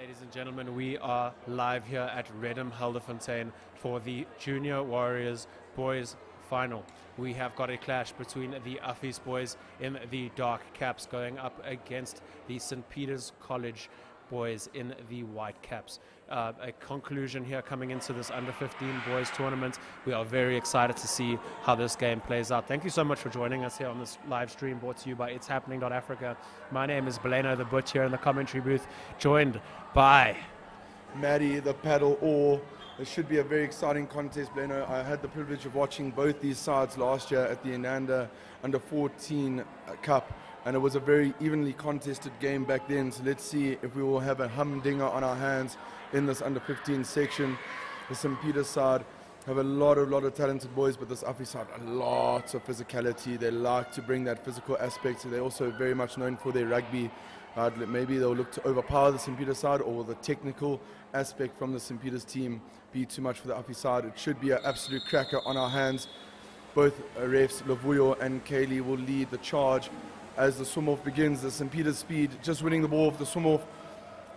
Ladies and gentlemen, we are live here at Reddam, Helderfontein for the Junior Warriors Boys Final. We have got a clash between the Affies boys in the dark caps going up against the St. Peter's College boys in the white caps. A conclusion here coming into this under-15 boys tournament. We are very excited to see how this game plays out. Thank you so much for joining us here on this live stream brought to you by ItsHappening.Africa. My name is Beleno the Butch here in the commentary booth, joined by Maddie, the paddle oar. It should be a very exciting contest, Beleno. I had the privilege of watching both these sides last year at the Inanda Under-14 Cup, and it was a very evenly contested game back then. So let's see if we will have a humdinger on our hands in this under-15 section. The St. Peter's side have a lot of talented boys, but this Affies side, lots of physicality. They like to bring that physical aspect, so they're also very much known for their rugby. Maybe they'll look to overpower the St. Peter's side, or will the technical aspect from the St. Peter's team be too much for the Affies side? It should be an absolute cracker on our hands. Both refs, Lavuyo and Kaylee, will lead the charge as the swim-off begins. The St. Peter's speed just winning the ball for the swim-off,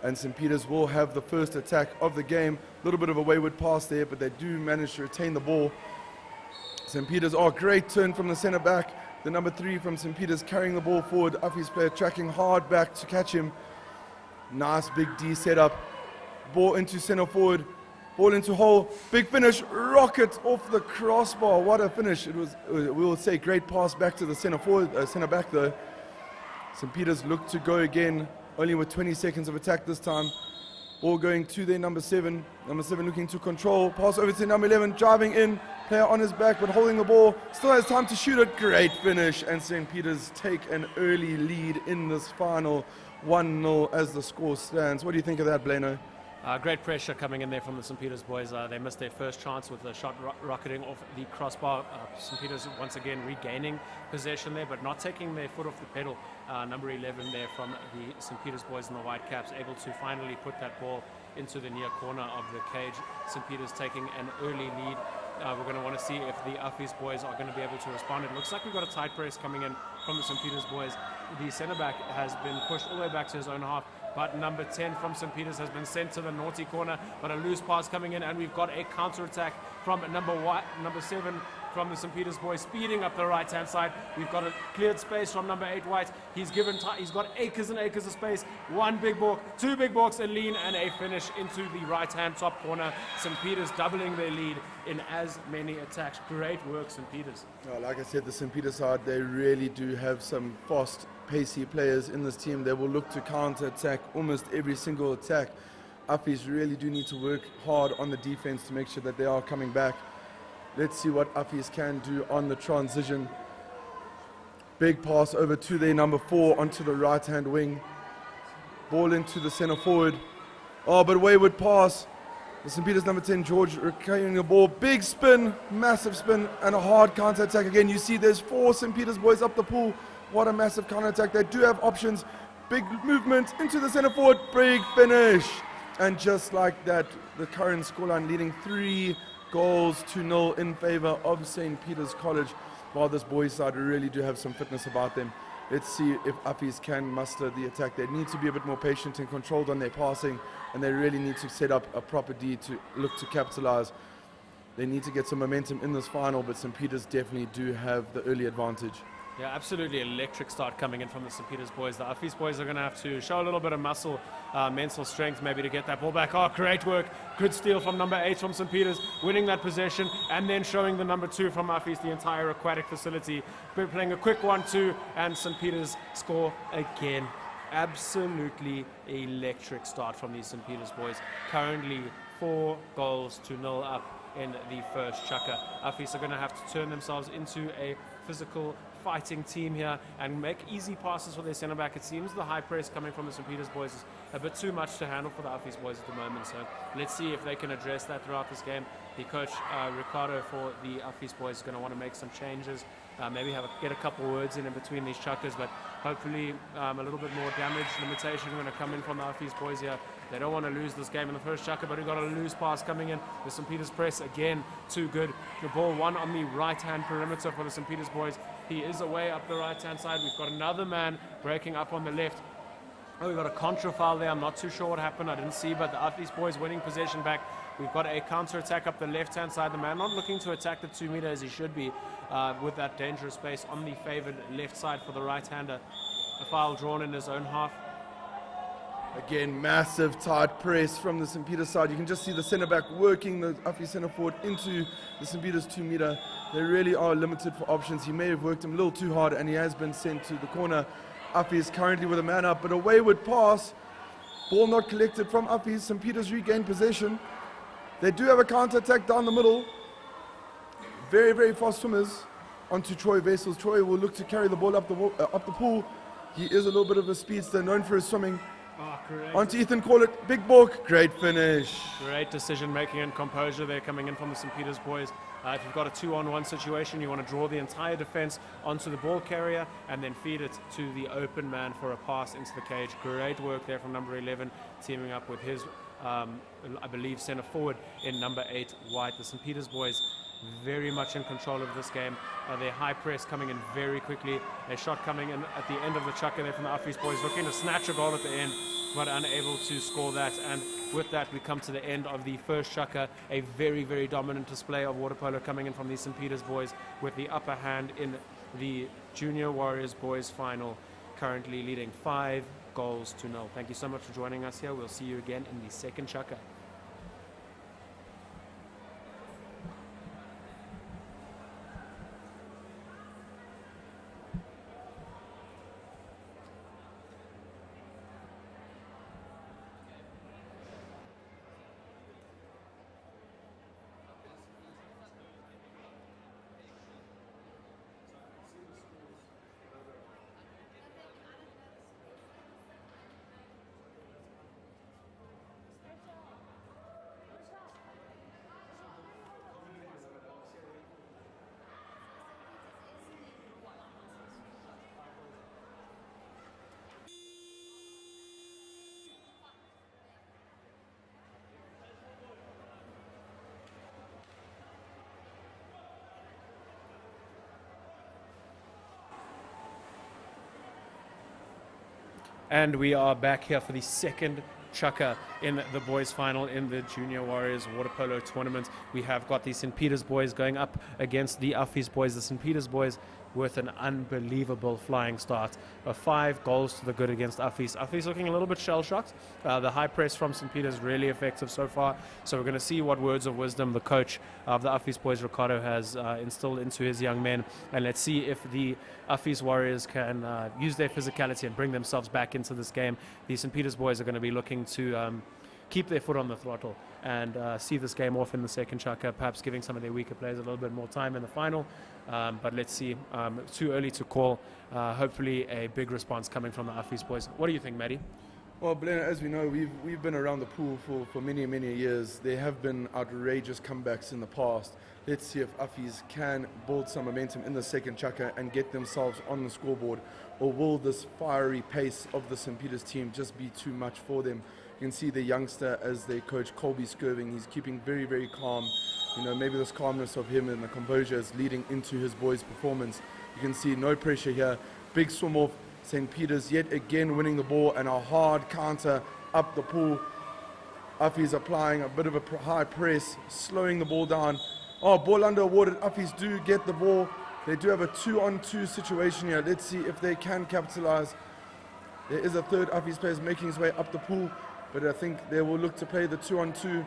and St. Peter's will have the first attack of the game. A little bit of a wayward pass there, but they do manage to retain the ball. St. Peter's, great turn from the centre back. The number 3 from St. Peter's carrying the ball forward. Affies player tracking hard back to catch him. Nice big D setup. Ball into centre forward. Ball into hole. Big finish. Rocket off the crossbar. What a finish. It was, we will say, great pass back to the centre back though. St. Peter's look to go again, only with 20 seconds of attack this time. Ball going to their number 7. Number 7 looking to control. Pass over to number 11, driving in. Player on his back, but holding the ball. Still has time to shoot it. Great finish. And St. Peter's take an early lead in this final. 1-0 as the score stands. What do you think of that, Beleno? Great pressure coming in there from the St. Peter's boys. They missed their first chance with the shot rocketing off the crossbar. St. Peter's once again regaining possession there, but not taking their foot off the pedal. Number 11 there from the St. Peter's boys in the white caps, able to finally put that ball into the near corner of the cage. St. Peter's taking an early lead. We're going to want to see if the Affies boys are going to be able to respond. It looks like we've got a tight press coming in from the St. Peter's boys. The centre back has been pushed all the way back to his own half, but number 10 from St. Peter's has been sent to the naughty corner, but a loose pass coming in, and we've got a counter-attack from number 7 from the St. Peter's boys, speeding up the right-hand side. We've got a cleared space from number 8 White. He's got acres and acres of space. 1 big balk, 2 big balks, a lean, and a finish into the right-hand top corner. St. Peter's doubling their lead in as many attacks. Great work, St. Peter's. Like I said, the St. Peter's side, they really do have some fast, pacey players in this team. They will look to counter-attack almost every single attack. Affies really do need to work hard on the defense to make sure that they are coming back. Let's see what Affies can do on the transition. Big pass over to their number 4 onto the right-hand wing. Ball into the centre forward. But wayward pass. The St. Peter's number 10, George, carrying the ball. Big spin, massive spin, and a hard counter-attack again. You see there's 4 St. Peter's boys up the pool. What a massive counter-attack. They do have options. Big movement into the centre forward. Big finish. And just like that, the current scoreline leading 3-0 in favour of St. Peter's College, while this boys side really do have some fitness about them. Let's see if Affies can muster the attack. They need to be a bit more patient and controlled on their passing, and they really need to set up a proper D to look to capitalise. They need to get some momentum in this final, but St. Peter's definitely do have the early advantage. Yeah, absolutely electric start coming in from the St. Peter's boys. The Affies boys are going to have to show a little bit of muscle, mental strength maybe to get that ball back. Great work. Good steal from number 8 from St. Peter's, winning that possession, and then showing the number 2 from Affies the entire aquatic facility. Playing a quick 1-2, and St. Peter's score again. Absolutely electric start from these St. Peter's boys. Currently 4-0 up in the first chukker. Affies are going to have to turn themselves into a physical fighting team here and make easy passes for their centre back. It seems the high press coming from the St. Peter's boys is a bit too much to handle for the Affies boys at the moment, so let's see if they can address that throughout this game. The coach Ricardo for the Affies boys is going to want to make some changes, maybe get a couple words in between these chukkers, but hopefully a little bit more damage limitation going to come in from the Affies boys here. They don't want to lose this game in the first chukker, but we've got a loose pass coming in. The St. Peter's press again too good. The ball 1 on the right-hand perimeter for the St. Peter's boys. He is away up the right-hand side. We've got another man breaking up on the left. Oh, we got a contra foul there. I'm not too sure what happened. I didn't see, but the Affies boys winning possession back. We've got a counter attack up the left-hand side. The man not looking to attack the 2 meter as he should be with that dangerous space on the favored left side for the right-hander. A foul drawn in his own half. Again, massive tight press from the St. Peter's side. You can just see the centre back working the Affies centre forward into the St. Peter's 2 meter. They really are limited for options. He may have worked him a little too hard and he has been sent to the corner. Affies currently with a man up, but a wayward pass. Ball not collected from Affies. St. Peter's regained possession. They do have a counter-attack down the middle. Very, very fast swimmers onto Troy Vessels. Troy will look to carry the ball up the pool. He is a little bit of a speedster, known for his swimming. Oh, correct. Onto Ethan Corlett, big balk, great finish. Great decision making and composure there coming in from the St. Peter's boys. If you've got a 2-on-1 situation, you want to draw the entire defense onto the ball carrier and then feed it to the open man for a pass into the cage. Great work there from number 11, teaming up with his, I believe, centre forward in number 8, White. The St. Peter's boys very much in control of this game. Their high press coming in very quickly. A shot coming in at the end of the chukker there from the Affies boys, looking to snatch a goal at the end, but unable to score that. And with that, we come to the end of the first chukker. A very, very dominant display of water polo coming in from the St. Peter's boys with the upper hand in the Junior Warriors boys final, currently leading 5 goals to 0. Thank you so much for joining us here. We'll see you again in the second chukker. And we are back here for the second chukker in the boys final in the Junior Warriors water polo tournament. We have got the St. Peter's boys going up against the Affies boys. The St. Peter's boys with an unbelievable flying start. 5 goals to the good against Affies. Affies looking a little bit shell-shocked. The high press from St. Peter's really effective so far. So we're going to see what words of wisdom the coach of the Affies boys, Ricardo, has instilled into his young men. And let's see if the Affies Warriors can use their physicality and bring themselves back into this game. The St. Peter's boys are going to be looking to keep their foot on the throttle and see this game off in the second chukker, perhaps giving some of their weaker players a little bit more time in the final. But let's see. Too early to call. Hopefully a big response coming from the Affies boys. What do you think, Maddie? Well, Blaine, as we know, we've been around the pool for many, many years. There have been outrageous comebacks in the past. Let's see if Affies can build some momentum in the second chukker and get themselves on the scoreboard, or will this fiery pace of the St. Peter's team just be too much for them? You can see the youngster as their coach, Colby Skirving. He's keeping very, very calm. You know, maybe this calmness of him and the composure is leading into his boys' performance. You can see no pressure here. Big swim off. St. Peter's yet again winning the ball and a hard counter up the pool. Affies applying a bit of a high press, slowing the ball down. Oh, ball under awarded. Affies do get the ball. They do have a 2-on-2 situation here. Let's see if they can capitalize. There is a third Affies player making his way up the pool, but I think they will look to play the 2-on-2.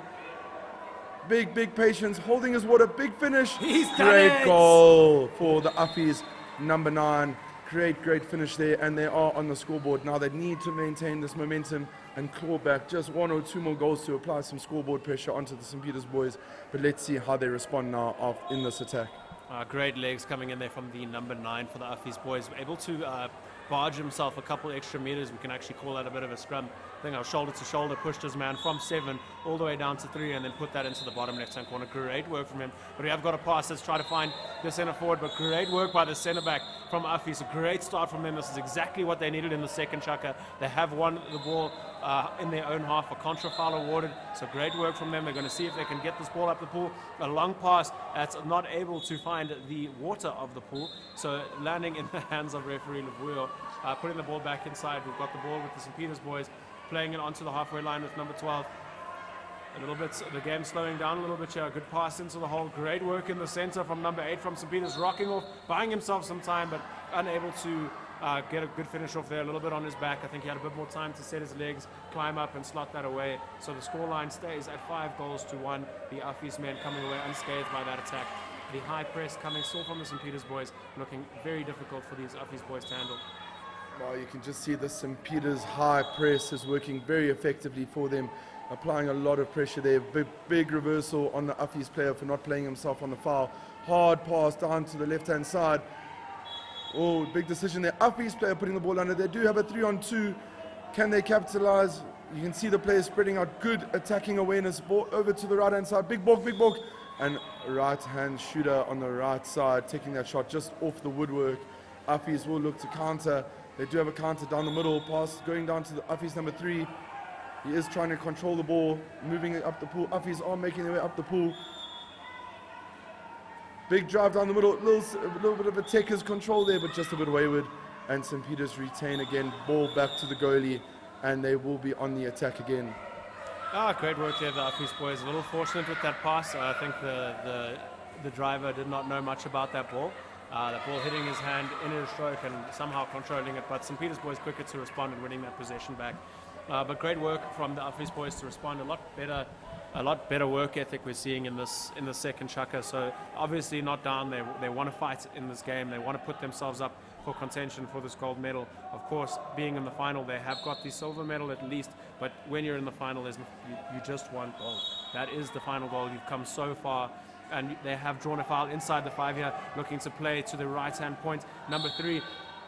Big patience, holding his water, big finish. He's done Great it! Goal for the Affies, number 9. Great finish there, and they are on the scoreboard. Now they need to maintain this momentum and claw back just 1 or 2 more goals to apply some scoreboard pressure onto the St. Peter's boys. But let's see how they respond now in this attack. Great legs coming in there from the number 9 for the Affies boys. Able to barge himself a couple extra meters. We can actually call that a bit of a scrum. I think our shoulder to shoulder pushed his man from 7 all the way down to 3 and then put that into the bottom left-hand corner. Great work from him. But we have got a pass. Let's try to find the centre forward, but great work by the centre back from Affies. A great start from them. This is exactly what they needed in the second chukker. They have won the ball in their own half. A contra foul awarded. So great work from them. They're going to see if they can get this ball up the pool. A long pass that's not able to find the water of the pool. So landing in the hands of referee Levuyo. putting the ball back inside. We've got the ball with the St. Peter's boys, playing it onto the halfway line with number 12. A little bit, the game slowing down a little bit here. Good pass into the hole. Great work in the center from number 8 from St. Peter's, rocking off, buying himself some time, but unable to get a good finish off there. A little bit on his back. I think he had a bit more time to set his legs, climb up, and slot that away. So the scoreline stays at 5-1. The Affies men coming away unscathed by that attack. The high press coming still from the St. Peter's boys, looking very difficult for these Affies boys to handle. Well, you can just see the St. Peter's high press is working very effectively for them, applying a lot of pressure there. Big reversal on the Affies player for not playing himself on the foul. Hard pass down to the left-hand side. Oh, big decision there. Affies player putting the ball under. They do have a 3-on-2. Can they capitalize? You can see the players spreading out. Good attacking awareness. Ball over to the right-hand side. Big balk. And right-hand shooter on the right side, taking that shot just off the woodwork. Affies will look to counter. They do have a counter down the middle. Pass going down to the Affies number 3. He is trying to control the ball, moving it up the pool. Affies are making their way up the pool. Big drive down the middle, a little bit of a taker's control there, but just a bit wayward. And St. Peter's retain again, ball back to the goalie, and they will be on the attack again. Great work there, the Affies boys. A little fortunate with that pass. I think the driver did not know much about that ball. That ball hitting his hand in his stroke and somehow controlling it, but St. Peter's boys quicker to respond and winning that possession back. But great work from the Affies boys to respond. A lot better work ethic we're seeing in the second chukka. So obviously not down. They want to fight in this game. They want to put themselves up for contention for this gold medal. Of course, being in the final, they have got the silver medal at least. But when you're in the final, you just want gold. That is the final goal. You've come so far. And they have drawn a foul inside the 5 here, looking to play to the right-hand point. Number 3,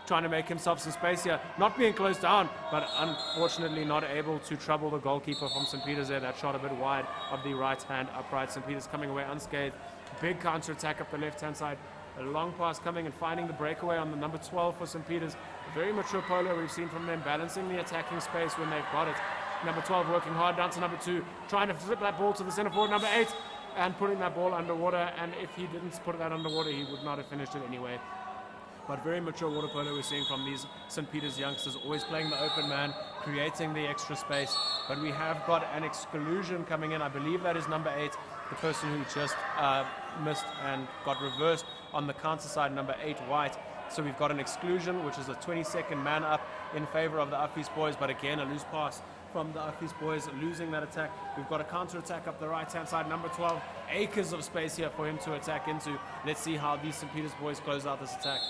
trying to make himself some space here, not being closed down, but unfortunately not able to trouble the goalkeeper from St. Peter's there. That shot a bit wide of the right-hand upright. St. Peter's coming away unscathed. Big counter-attack up the left-hand side. A long pass coming and finding the breakaway on the number 12 for St. Peter's. A very mature polo we've seen from them, balancing the attacking space when they've got it. Number 12 working hard down to number 2, trying to flip that ball to the centre forward, number 8, and putting that ball underwater. And if he didn't put that underwater, he would not have finished it anyway. But very mature water polo we're seeing from these St. Peter's youngsters, always playing the open man, creating the extra space. But we have got an exclusion coming in. I believe that is number 8, the person who just missed and got reversed on the counter side, number 8, White. So we've got an exclusion, which is a 22nd man up in favor of the Affies boys. But again, a loose pass from the Affies boys, losing that attack. We've got a counter attack up the right-hand side, number 12. Acres of space here for him to attack into. Let's see how these St. Peter's boys close out this attack.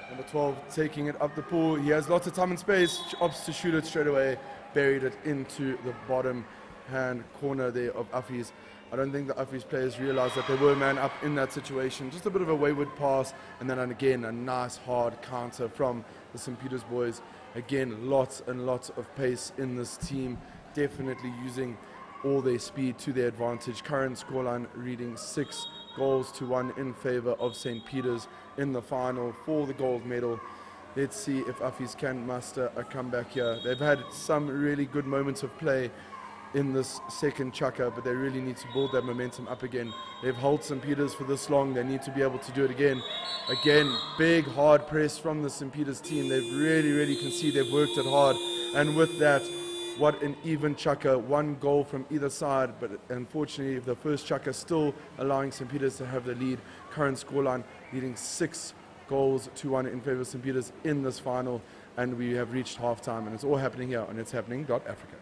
Number 12 taking it up the pool. He has lots of time and space. Opts to shoot it straight away. Buried it into the bottom hand corner there of Affies. I don't think the Affies players realized that they were man up in that situation. Just a bit of a wayward pass, and then again a nice hard counter from the St. Peter's boys. Again, lots and lots of pace in this team. Definitely using all their speed to their advantage. Current scoreline reading 6-1 in favor of St. Peter's in the final for the gold medal. Let's see if Affies can muster a comeback here. They've had some really good moments of play in this second chukka, but they really need to build that momentum up again. They've held St. Peter's for this long. They need to be able to do it again. Again, big hard press from the St. Peter's team. They've really can see they've worked it hard, and with that, what an even chukka, 1 goal from either side. But unfortunately, the first chukka still allowing St. Peter's to have the lead. Current scoreline leading 6-1 in favor of St. Peter's in this final, and we have reached halftime, and it's all happening here on ItsHappening.Africa.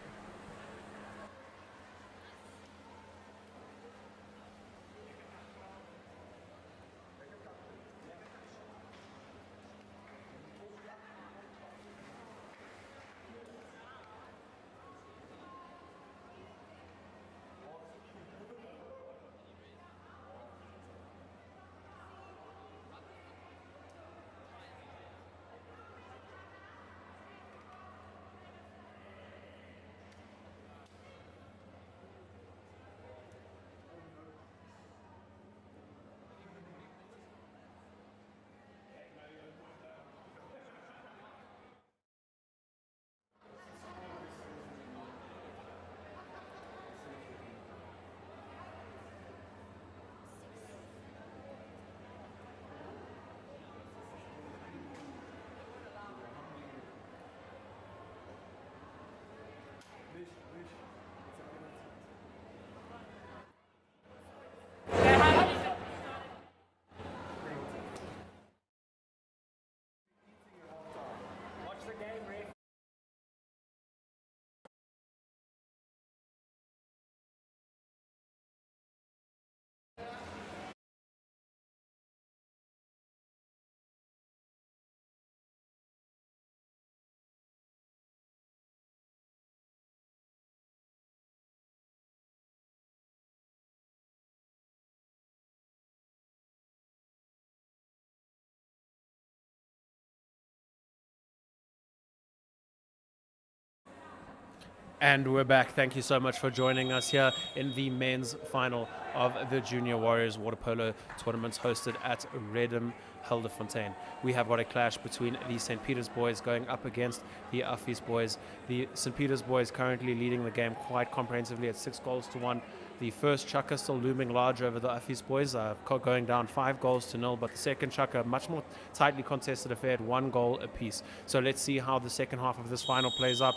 And we're back. Thank you so much for joining us here in the men's final of the Junior Warriors Water Polo tournaments hosted at Reddam, Helderfontein. We have got a clash between the St. Peter's boys going up against the Affies boys. The St. Peter's boys currently leading the game quite comprehensively at 6-1. The first chukker still looming large over the Affies boys, going down 5-0, but the second chukker, much more tightly contested affair at 1 goal apiece. So let's see how the second half of this final plays out.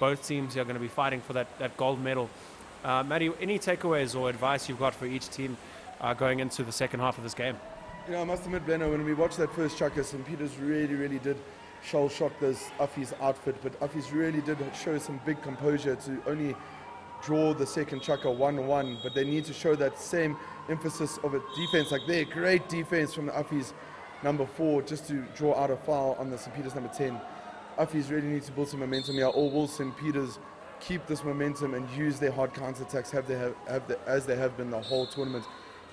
Both teams are going to be fighting for that gold medal. Maddie, any takeaways or advice you've got for each team going into the second half of this game? You know, I must admit, Bleno, when we watched that first chukker, St. Peter's really did shell shock this Affies outfit, but Affies really did show some big composure to only draw the second chukker 1-1, but they need to show that same emphasis of a defense, like their great defense from the Affies number 4, just to draw out a foul on the St. Peter's number 10. Affies really need to build some momentum here, or will St. Peter's keep this momentum and use their hard counter-attacks as they have been the whole tournament.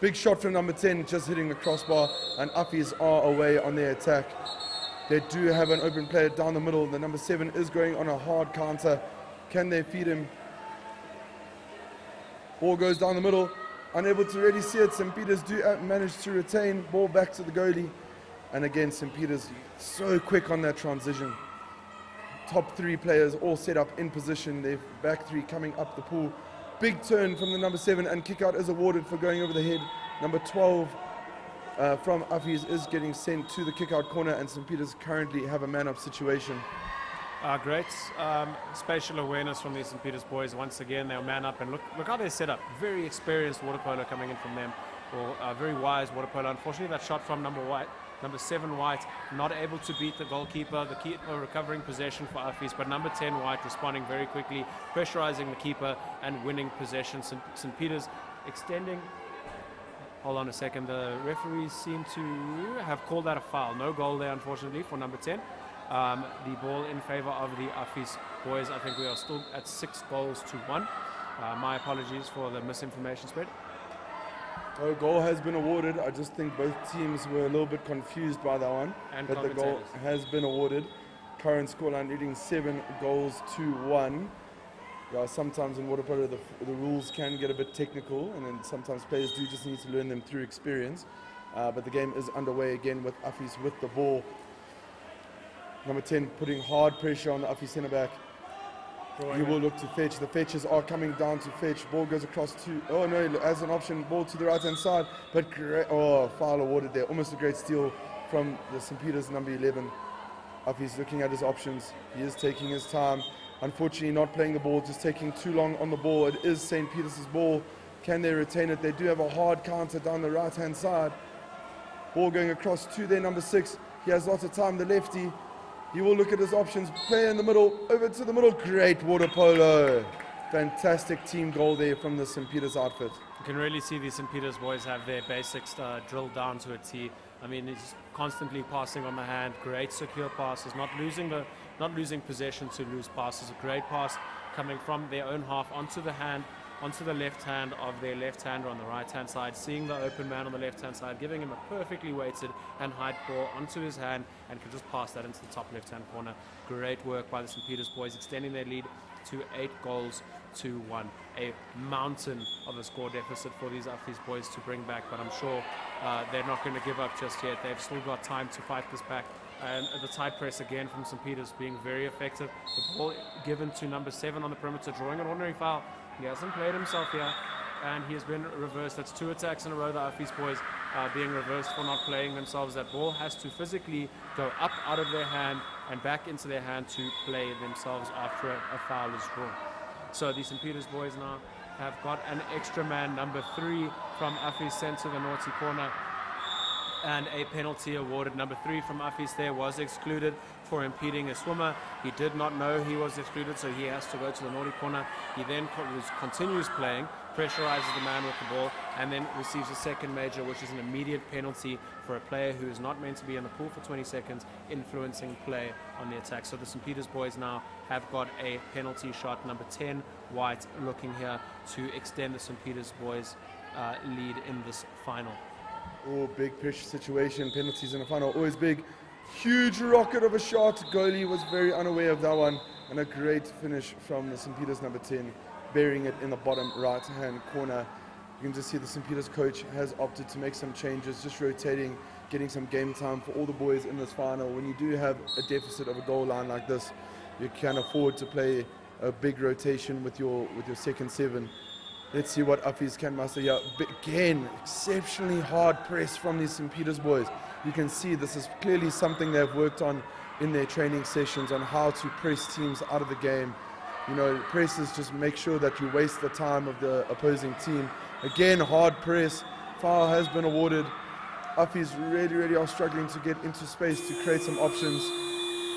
Big shot from number 10, just hitting the crossbar, and Affies are away on their attack. They do have an open player down the middle. The number 7 is going on a hard counter. Can they feed him? Ball goes down the middle, unable to really see it. St. Peter's do manage to retain, ball back to the goalie. And again, St. Peter's so quick on that transition. Top 3 players all set up in position. They've back 3 coming up the pool. Big turn from the number 7, and kick out is awarded for going over the head. Number 12 from Affies is getting sent to the kick out corner, and St. Peter's currently have a man-up situation. Great spatial awareness from the St. Peter's boys. Once again, they'll man up, and look how they're set up. Very experienced water polo coming in from them, or very wise water polo. Unfortunately, that shot from number 7 White, not able to beat the goalkeeper. The keeper recovering possession for Affies, but number 10 White responding very quickly, pressurizing the keeper and winning possession. St. Peter's extending. Hold on a second. The referees seem to have called that a foul. No goal there, unfortunately, for number 10. The ball in favor of the Affies boys. I think we are still at 6-1. My apologies for the misinformation spread. A goal has been awarded. I just think both teams were a little bit confused by that one. And but the goal has been awarded. Current scoreline leading 7-1. Yeah, sometimes in water polo the rules can get a bit technical, and then sometimes players do just need to learn them through experience. But the game is underway again with Affies with the ball. Number 10 putting hard pressure on the Affies centre back. He will look to fetch. The fetches are coming down to fetch. Ball goes across to, oh no, as an option, ball to the right hand side. But great, foul awarded there. Almost a great steal from the St. Peter's number 11. Affies looking at his options. He is taking his time. Unfortunately not playing the ball, just taking too long on the ball. It is St. Peter's ball. Can they retain it? They do have a hard counter down the right hand side. Ball going across to their number 6. He has lots of time, the lefty. He will look at his options, player in the middle, over to the middle, great water polo. Fantastic team goal there from the St. Peter's outfit. You can really see the St. Peter's boys have their basics drilled down to a T. I mean, he's constantly passing on the hand, great secure passes, not losing possession to lose passes. A great pass coming from their own half onto the hand, onto the left hand of their left-hander on the right-hand side, seeing the open man on the left-hand side, giving him a perfectly weighted and height ball onto his hand, and can just pass that into the top left-hand corner. Great work by the St. Peter's boys, extending their lead to 8-1. A mountain of a score deficit for these Affies boys to bring back, but I'm sure they're not going to give up just yet. They've still got time to fight this back. And the tight press again from St. Peter's being very effective. The ball given to number 7 on the perimeter, drawing an ordinary foul. He hasn't played himself here, and he has been reversed. That's 2 attacks in a row, the Affies boys being reversed for not playing themselves. That ball has to physically go up out of their hand and back into their hand to play themselves after a foul is drawn. So the St. Peter's boys now have got an extra man, number 3 from Affies sent to the naughty corner, and a penalty awarded. Number 3 from Affies there was excluded for impeding a swimmer. He did not know he was excluded, so he has to go to the naughty corner. He then continues playing, pressurizes the man with the ball, and then receives a second major, which is an immediate penalty for a player who is not meant to be in the pool for 20 seconds, influencing play on the attack. So the St. Peter's boys now have got a penalty shot. Number 10 White looking here to extend the St. Peter's boys lead in this final. Oh, big pressure situation, penalties in the final, always big. Huge rocket of a shot. Goalie was very unaware of that one. And a great finish from the St. Peter's number 10, burying it in the bottom right-hand corner. You can just see the St. Peter's coach has opted to make some changes, just rotating, getting some game time for all the boys in this final. When you do have a deficit of a goal line like this, you can afford to play a big rotation with your second 7. Let's see what Affies can muster here. Again, exceptionally hard press from these St. Peter's boys. You can see this is clearly something they've worked on in their training sessions, on how to press teams out of the game. You know, presses just make sure that you waste the time of the opposing team. Again, hard press. Foul has been awarded. Affies really are struggling to get into space to create some options.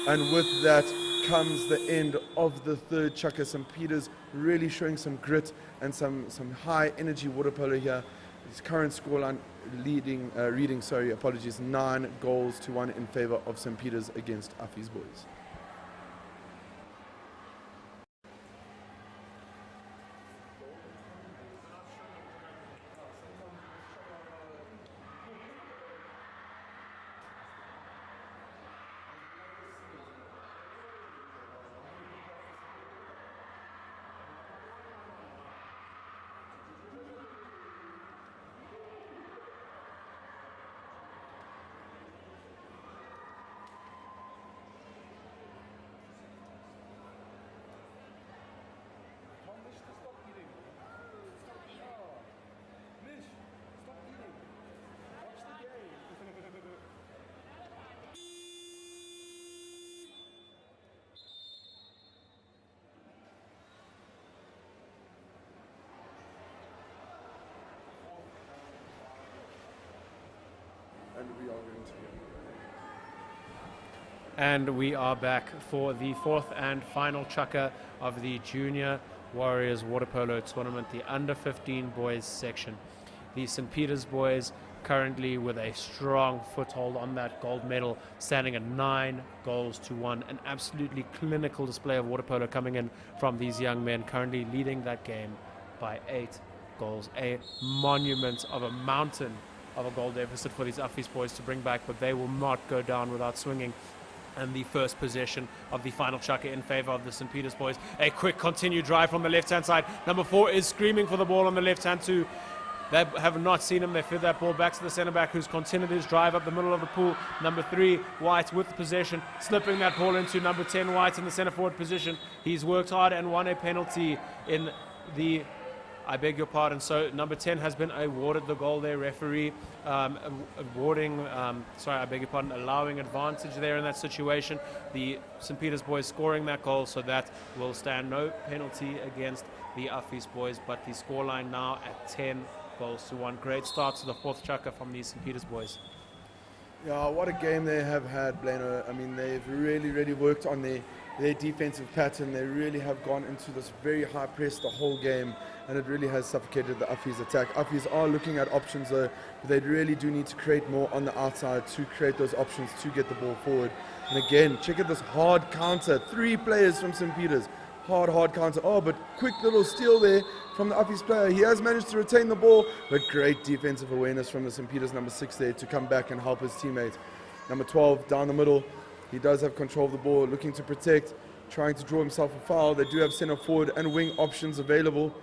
And with that comes the end of the third chukker. St. Peter's really showing some grit and some high energy water polo here. Its current scoreline reading 9-1 in favor of St. Peter's against Affies boys. And we are back for the fourth and final chukker of the Junior Warriors Water Polo Tournament, the under-15 boys section. The St. Peter's boys currently with a strong foothold on that gold medal, standing at 9-1. An absolutely clinical display of water polo coming in from these young men, currently leading that game by 8 goals. A monument of a mountain of a goal deficit for these Affies boys to bring back, but they will not go down without swinging. And the first possession of the final chukker in favor of the St. Peter's boys. A quick continued drive from the left-hand side. Number 4 is screaming for the ball on the left-hand too. They have not seen him. They fed that ball back to the centre-back, who's continued his drive up the middle of the pool. Number 3, White, with the possession, slipping that ball into number 10, White, in the centre-forward position. He's worked hard and won a penalty in the... I beg your pardon. So number 10 has been awarded the goal there. Referee allowing advantage there in that situation. The St. Peter's boys scoring that goal, so that will stand no penalty against the Affies boys. But the scoreline now at 10-1. Great start to the fourth chukker from the St. Peter's boys. Yeah, what a game they have had, Blano. I mean, they've really worked on their defensive pattern. They really have gone into this very high press the whole game, and it really has suffocated the Affies attack. Affies are looking at options though, but they really do need to create more on the outside to create those options to get the ball forward. And again, check out this hard counter. 3 players from St. Peter's. Hard counter. Oh, but quick little steal there from the Affies player. He has managed to retain the ball, but great defensive awareness from the St. Peter's number 6 there to come back and help his teammates. Number 12 down the middle. He does have control of the ball, looking to protect, trying to draw himself a foul. They do have centre forward and wing options available.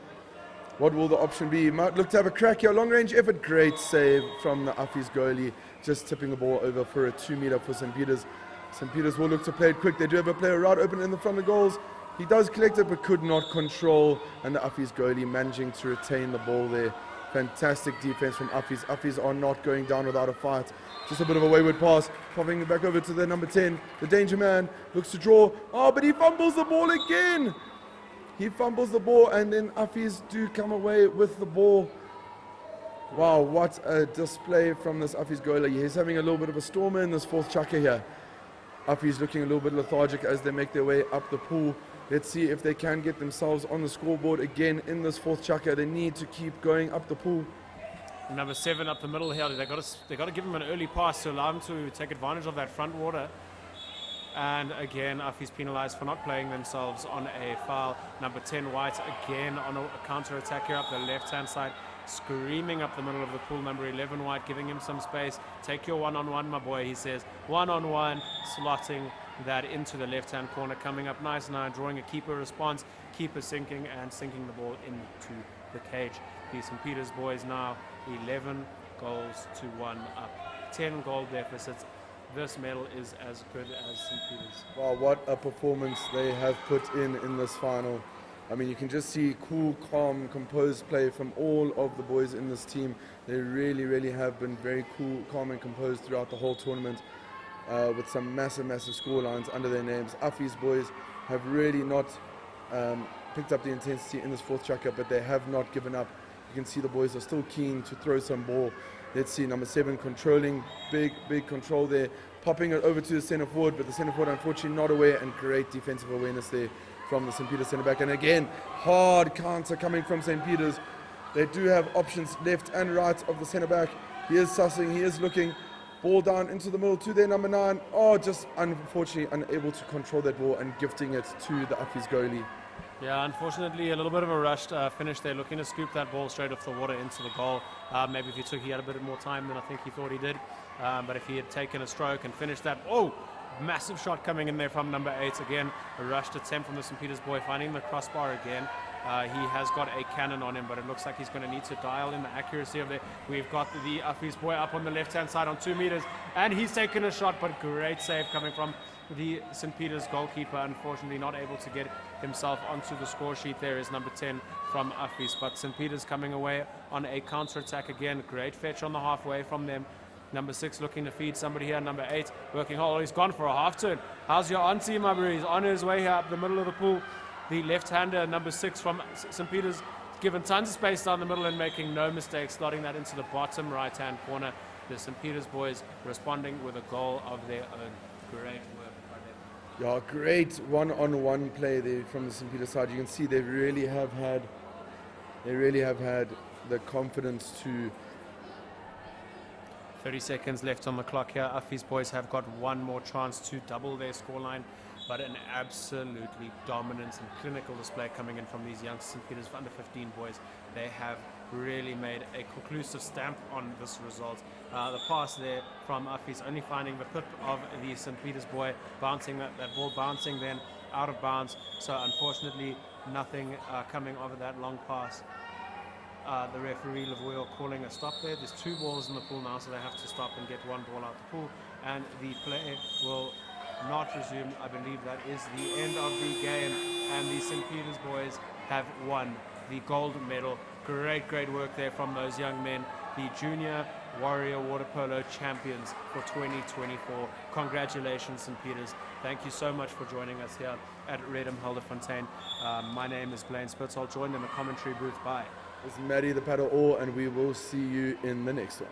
What will the option be? Might look to have a crack here. Long range effort. Great save from the Affies goalie, just tipping the ball over for a 2-meter for St. Peter's. St. Peter's will look to play it quick. They do have a player right open in the front of the goals. He does collect it but could not control, and the Affies goalie managing to retain the ball there. Fantastic defense from Affies. Affies are not going down without a fight. Just a bit of a wayward pass, popping it back over to the number 10. The danger man looks to draw. Oh, but he fumbles the ball again. He fumbles the ball, and then Affies do come away with the ball. Wow, what a display from this Affies goalie. He's having a little bit of a stormer in this fourth chukker here. Affies looking a little bit lethargic as they make their way up the pool. Let's see if they can get themselves on the scoreboard again in this fourth chukker. They need to keep going up the pool. Number 7 up the middle here. They got to give him an early pass to allow him to take advantage of that front water. And again, Affies penalised for not playing themselves on a foul. Number 10, White, again on a counter-attack here up the left-hand side, screaming up the middle of the pool. Number 11, White, giving him some space. Take your one-on-one, my boy, he says. One-on-one, slotting that into the left-hand corner, coming up nice and high, drawing a keeper response, keeper sinking and sinking the ball into the cage. The St. Peter's boys now 11 goals to 1 up, 10 goal deficits. This medal is as good as St. Peter's. Wow, what a performance they have put in this final. I mean, you can just see cool, calm, composed play from all of the boys in this team. They really have been very cool, calm and composed throughout the whole tournament, with some massive score lines under their names. Affies boys have really not picked up the intensity in this fourth chucker, but they have not given up. You can see the boys are still keen to throw some ball. Let's see, number 7 controlling, big control there, popping it over to the centre forward, but the centre forward unfortunately not aware, and great defensive awareness there from the St. Peter's centre back. And again, hard counter coming from St. Peter's. They do have options left and right of the centre back. He is sussing, he is looking. Ball down into the middle to their number 9. Oh, just unfortunately unable to control that ball and gifting it to the Affies goalie. Yeah, unfortunately, a little bit of a rushed finish there, looking to scoop that ball straight off the water into the goal. Maybe if he had a bit more time than I think he thought he did. But if he had taken a stroke and finished that, massive shot coming in there from number 8 again. A rushed attempt from the St. Peter's boy, finding the crossbar again. He has got a cannon on him, but it looks like he's going to need to dial in the accuracy of it. We've got the Affies boy up on the left-hand side on 2 meters, and he's taken a shot, but great save coming from the St. Peter's goalkeeper. Unfortunately not able to get himself onto the score sheet. There is number 10 from Affies, but St. Peter's coming away on a counter-attack again. Great fetch on the halfway from them. Number 6 looking to feed somebody here. Number 8 working hard. He's gone for a half turn. How's your auntie, my bro? He's on his way here up the middle of the pool. The left-hander, number 6 from St. Peter's, given tons of space down the middle and making no mistakes, slotting that into the bottom right-hand corner. The St. Peter's boys responding with a goal of their own. Great work by them. Yeah, great one-on-one play there from the St. Peter's side. You can see they really have had the confidence to. 30 seconds left on the clock here. Affies boys have got one more chance to double their scoreline, but an absolutely dominant and clinical display coming in from these young St. Peter's under 15 boys. They have really made a conclusive stamp on this result. The pass there from Affies only finding the pip of the St. Peter's boy, bouncing that ball bouncing then out of bounds. So unfortunately nothing coming of that long pass. The referee Lavoie calling a stop there. There's 2 balls in the pool now, so they have to stop and get 1 ball out the pool, and the play will not resume. I believe that is the end of the game, and the St. Peter's boys have won the gold medal. Great work there from those young men, the Junior Warrior Water Polo champions for 2024. Congratulations, St. Peter's. Thank you so much for joining us here at Reddam, Helderfontein. My name is Blaine Spitz. I'll join in the commentary booth. Bye. This is Maddie the Paddle Oar, and we will see you in the next one.